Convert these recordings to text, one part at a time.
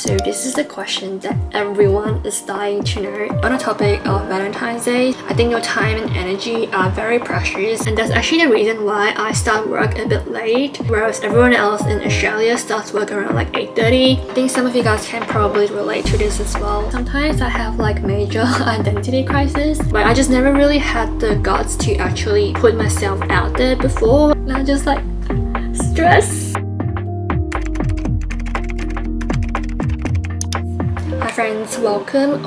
So this is the question that everyone is dying to know on the topic of Valentine's Day. I think your time and energy are very precious, and that's actually the reason why I start work a bit late, whereas everyone else in Australia starts work around like 8:30. I think some of you guys can probably relate to this as well. Sometimes I have like major identity crisis, but I just never really had the guts to actually put myself out there before, and I just like stress. Hi friends, welcome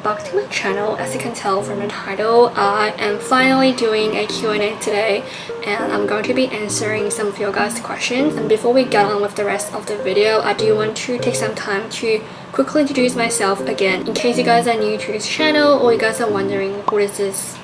back to my channel. As you can tell from the title, I am finally doing a Q&A today, and I'm going to be answering some of your guys' questions. And before we get on with the rest of the video, I do want to take some time to quickly introduce myself again, in case you guys are new to this channel or you guys are wondering who is this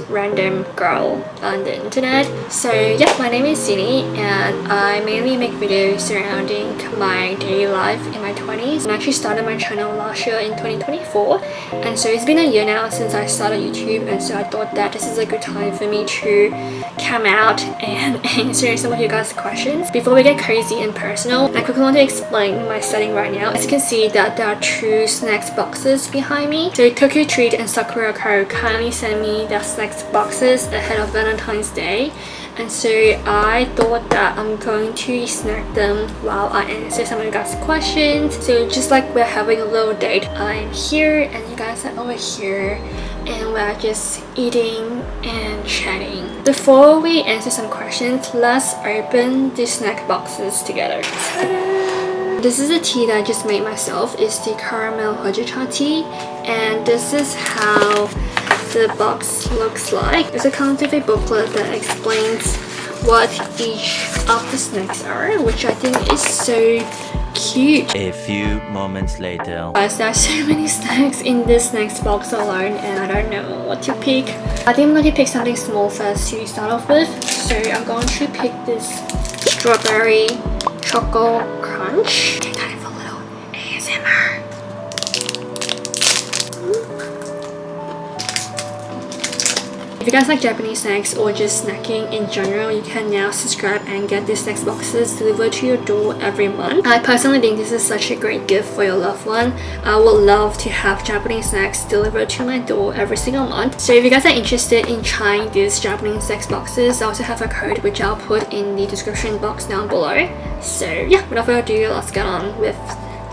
random girl on the internet. So yeah, my name is YiNi, and I mainly make videos surrounding my daily life in my 20s. I actually started my channel last year in 2024, and so it's been a year now since I started YouTube, and so I thought that this is a good time for me to come out and answer some of you guys' questions. Before we get crazy and personal, I quickly want to explain my setting right now. As you can see that there are two snacks boxes behind me. So TokyoTreat and Sakura Co kindly sent me their snacks boxes ahead of Valentine's Day, and so I thought that I'm going to snack them while I answer some of you guys' questions. So just like we're having a little date, I'm here and you guys are over here, and we're just eating and chatting. Before we answer some questions, let's open the snack boxes together. Ta-da! This is a tea that I just made myself. It's the caramel hojicha tea, and this is how the box looks like. There's a comes with a booklet that explains what each of the snacks are, which I think is so cute. A few moments later. Guys, there are so many snacks in this snacks box alone, and I don't know what to pick. I think I'm going to pick something small first to start off with. So I'm going to pick this strawberry choco crunch. Take time for a little ASMR. If you guys like Japanese snacks or just snacking in general, you can now subscribe and get these snacks boxes delivered to your door every month. I personally think this is such a great gift for your loved one. I would love to have Japanese snacks delivered to my door every single month. So if you guys are interested in trying these Japanese snacks boxes, I also have a code which I'll put in the description box down below. So yeah, without further ado, let's get on with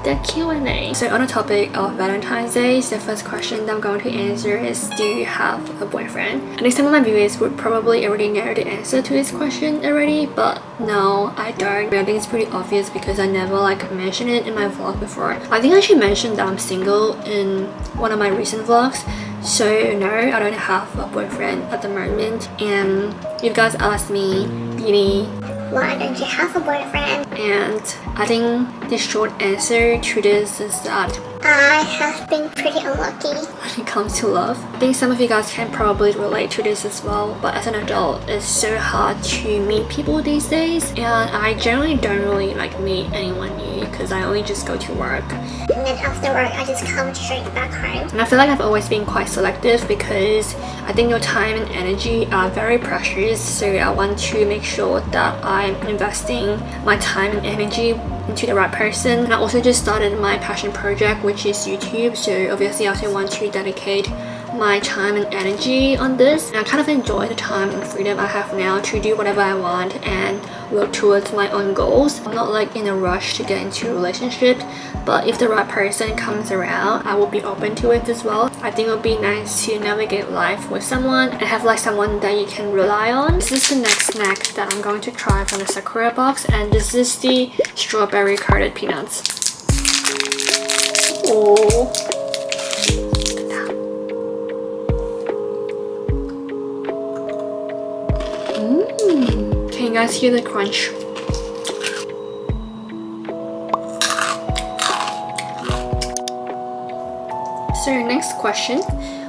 the Q&A. So on the topic of Valentine's Day, the first question that I'm going to answer is, do you have a boyfriend? I think some of my viewers would probably already know the answer to this question already, but no, I don't. I think it's pretty obvious because I never like mentioned it in my vlog before. I think I actually mentioned that I'm single in one of my recent vlogs. So no, I don't have a boyfriend at the moment. And if you guys ask me, YiNi, why don't you have a boyfriend? And I think the short answer to this is that I have been pretty unlucky when it comes to love. I think some of you guys can probably relate to this as well, but as an adult, it's so hard to meet people these days, and I generally don't really like meet anyone new because I only just go to work. And then after work, I just come straight back home. And I feel like I've always been quite selective because I think your time and energy are very precious, so I want to make sure that I'm investing my time and energy into the right person. And I also just started my passion project, which is YouTube, so obviously I also want to dedicate my time and energy on this, and I kind of enjoy the time and freedom I have now to do whatever I want and work towards my own goals. I'm not like in a rush to get into a relationship, but if the right person comes around, I will be open to it as well. I think it would be nice to navigate life with someone and have like someone that you can rely on. This is the next snack that I'm going to try from the Sakura box, and this is the strawberry coated peanuts. Oh, can you guys hear the crunch? So next question,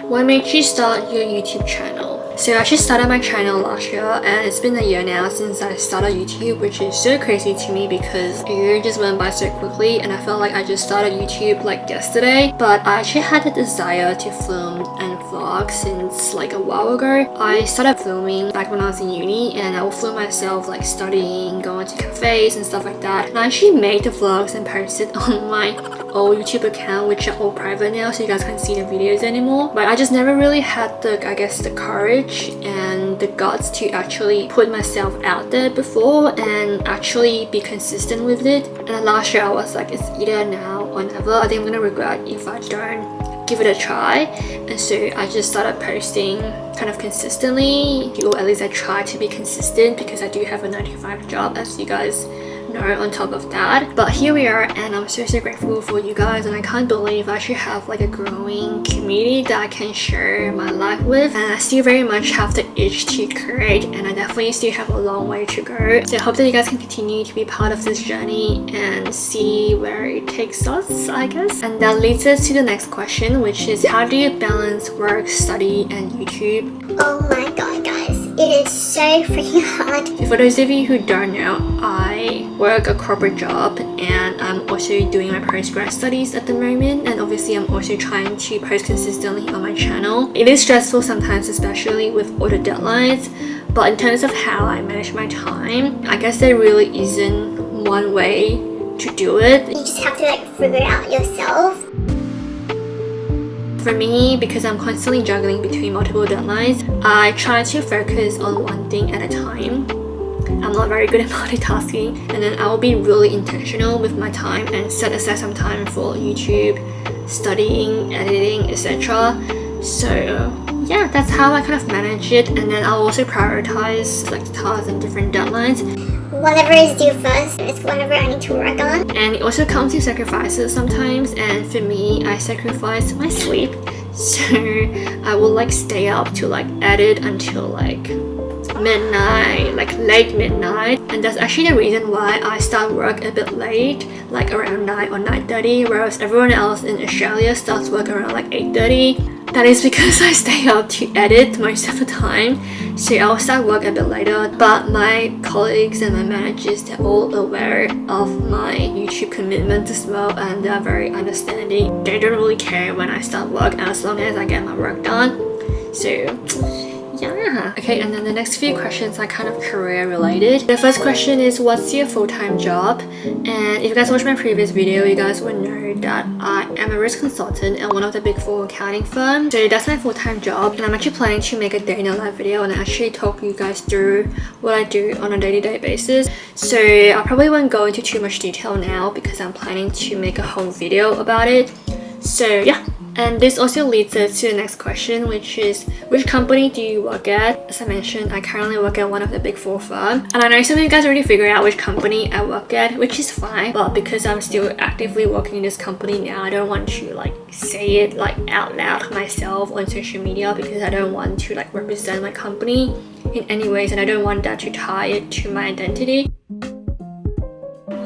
what made you start your YouTube channel? So I actually started my channel last year, and it's been a year now since I started YouTube, which is so crazy to me because a year just went by so quickly, and I felt like I just started YouTube like yesterday. But I actually had the desire to film and vlog since like a while ago. I started filming back when I was in uni, and I would film myself like studying, going to cafes and stuff like that. And I actually made the vlogs and posted on my old YouTube account, which are all private now, so you guys can't see the videos anymore. But I just never really had the, I guess, the courage and the guts to actually put myself out there before and actually be consistent with it. And then last year I was like, it's either now or never. I think I'm gonna regret if I don't give it a try. And so I just started posting kind of consistently, or at least I try to be consistent, because I do have a 9-to-5 job, as you guys know, on top of that. But here we are, and I'm so grateful for you guys, and I can't believe I actually have like a growing community that I can share my life with. And I still very much have the itch to create, and I definitely still have a long way to go. So I hope that you guys can continue to be part of this journey and see where it takes us, I guess. And that leads us to the next question, which is, how do you balance work, study, and YouTube? Oh my god, guys, it is so freaking hard. For those of you who don't know, I work a corporate job, and I'm also doing my postgrad studies at the moment, and obviously I'm also trying to post consistently on my channel. It is stressful sometimes, especially with all the deadlines, but in terms of how I manage my time, I guess there really isn't one way to do it. You just have to like figure it out yourself. For me, because I'm constantly juggling between multiple deadlines, I try to focus on one thing at a time. I'm not very good at multitasking, and then I will be really intentional with my time and set aside some time for YouTube, studying, editing, etc. So yeah, that's how I kind of manage it. And then I'll also prioritize like tasks and different deadlines. Whatever is due first is whatever I need to work on. And it also comes with sacrifices sometimes, and for me, I sacrifice my sleep. So I will like stay up to like edit until like midnight, like late midnight. And that's actually the reason why I start work a bit late, like around 9 or 9:30, whereas everyone else in Australia starts work around like 8:30. That is because I stay up to edit most of the time, so I'll start work a bit later. But my colleagues and my managers, they're all aware of my YouTube commitment as well, and they're very understanding. They don't really care when I start work as long as I get my work done. So yeah. Okay, and then the next few questions are kind of career related. The first question is, what's your full-time job? And if you guys watched my previous video, you guys would know that I am a risk consultant at one of the big 4 accounting firms. So that's my full-time job, and I'm actually planning to make a day in a life video and actually talk you guys through what I do on a day-to-day basis. So I probably won't go into too much detail now because I'm planning to make a whole video about it. So yeah. And this also leads us to the next question, which is, which company do you work at? As I mentioned, I currently work at one of the big 4 firms. And I know some of you guys already figured out which company I work at, which is fine. But because I'm still actively working in this company now, I don't want to like say it like out loud myself on social media, because I don't want to like represent my company in any ways, and I don't want that to tie it to my identity.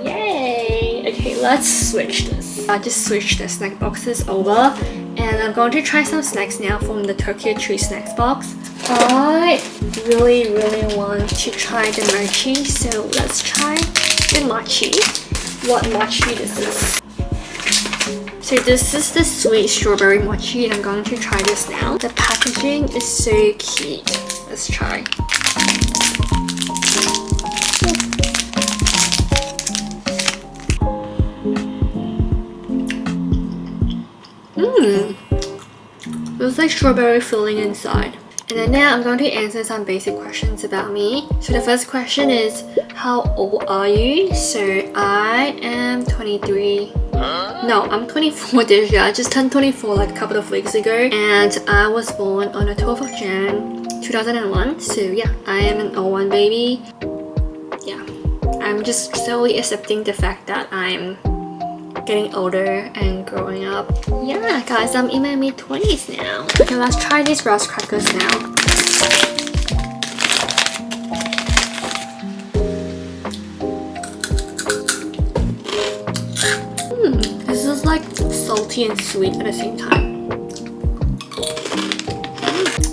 Yay! Okay, let's switch this. I just switched the snack boxes over, and I'm going to try some snacks now from the TokyoTreat snacks box. I really want to try the mochi, so let's try the mochi. What mochi this is? So this is the sweet strawberry mochi, and I'm going to try this now. The packaging is so cute. Let's try. Feels like strawberry filling inside. And then now I'm going to answer some basic questions about me. So the first question is, how old are you? So I am 23. No, I'm 24 this year. I just turned 24 like a couple of weeks ago, and I was born on the 12th of Jan 2001. So yeah, I am an 01 baby. Yeah, I'm just slowly accepting the fact that I'm getting older and growing up. Yeah, guys, I'm in my mid-20s now. Okay, let's try these Ross crackers now. This is like salty and sweet at the same time.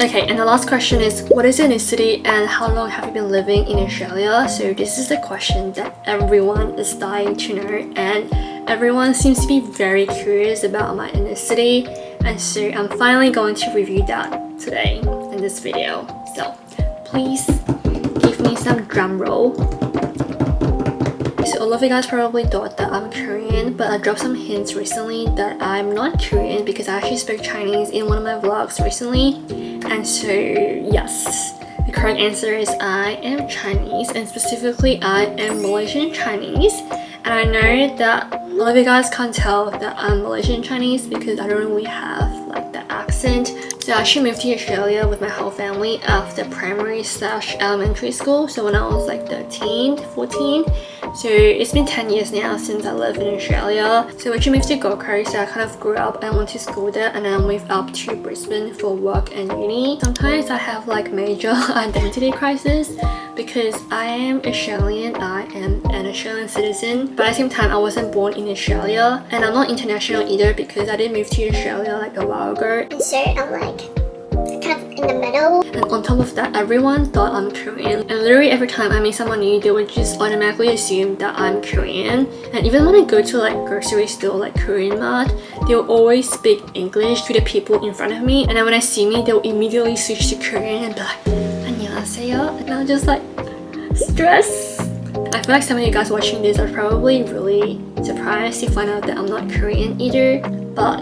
Okay, and the last question is, what is your ethnicity and how long have you been living in Australia? So this is the question that everyone is dying to know, and everyone seems to be very curious about my ethnicity, and so I'm finally going to review that today in this video. So please give me some drum roll. So So all of you guys probably thought that I'm Korean, but I dropped some hints recently that I'm not Korean because I actually spoke Chinese in one of my vlogs recently. And so yes, the correct answer is I am Chinese, and specifically I am Malaysian Chinese. And I know that a lot of you guys can't tell that I'm Malaysian Chinese because I don't really have like the accent. So I actually moved to Australia with my whole family after primary/elementary school. So when I was like 13, 14. So it's been 10 years now since I lived in Australia. So when I moved to Gold Coast, I kind of grew up and went to school there, and then I moved up to Brisbane for work and uni. Sometimes I have like major identity crisis because I am Australian, I am an Australian citizen, but at the same time I wasn't born in Australia, and I'm not international either because I did move to Australia like a while ago. So I'm like kind of in the middle. And on top of that, everyone thought I'm Korean, and literally every time I meet someone new, they would just automatically assume that I'm Korean. And even when I go to like grocery store like Korean mart, they'll always speak English to the people in front of me, and then when I see me, they'll immediately switch to Korean and be like, 안녕하세요, and I'm just like, stress. I feel like some of you guys watching this are probably really surprised to find out that I'm not Korean either, but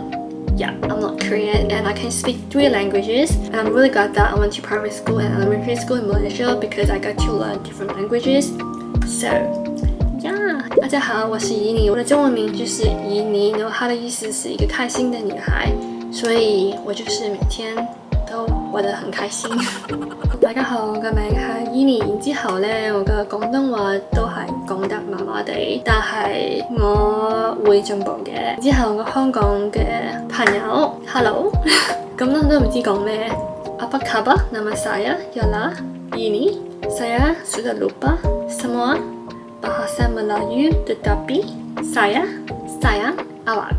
yeah, I'm not Korean and I can speak 3 languages, and I'm really glad that I went to primary school and elementary school in Malaysia because I got to learn different languages. So yeah, 大家好，我是YiNi，我的中文名就是YiNi，然后它的意思是一个开心的女孩，所以我就是每天都活得很開心。大家好，我嘅名係YiNi，然之後咧，我嘅廣東話都係講得麻麻地，但係我會進步嘅。之後我香港嘅朋友 ，hello， 咁都唔知講咩。Apa kabar? Nama saya ialah YiNi. Saya sudah lupa semua bahasa Melayu, tetapi saya sayang awak.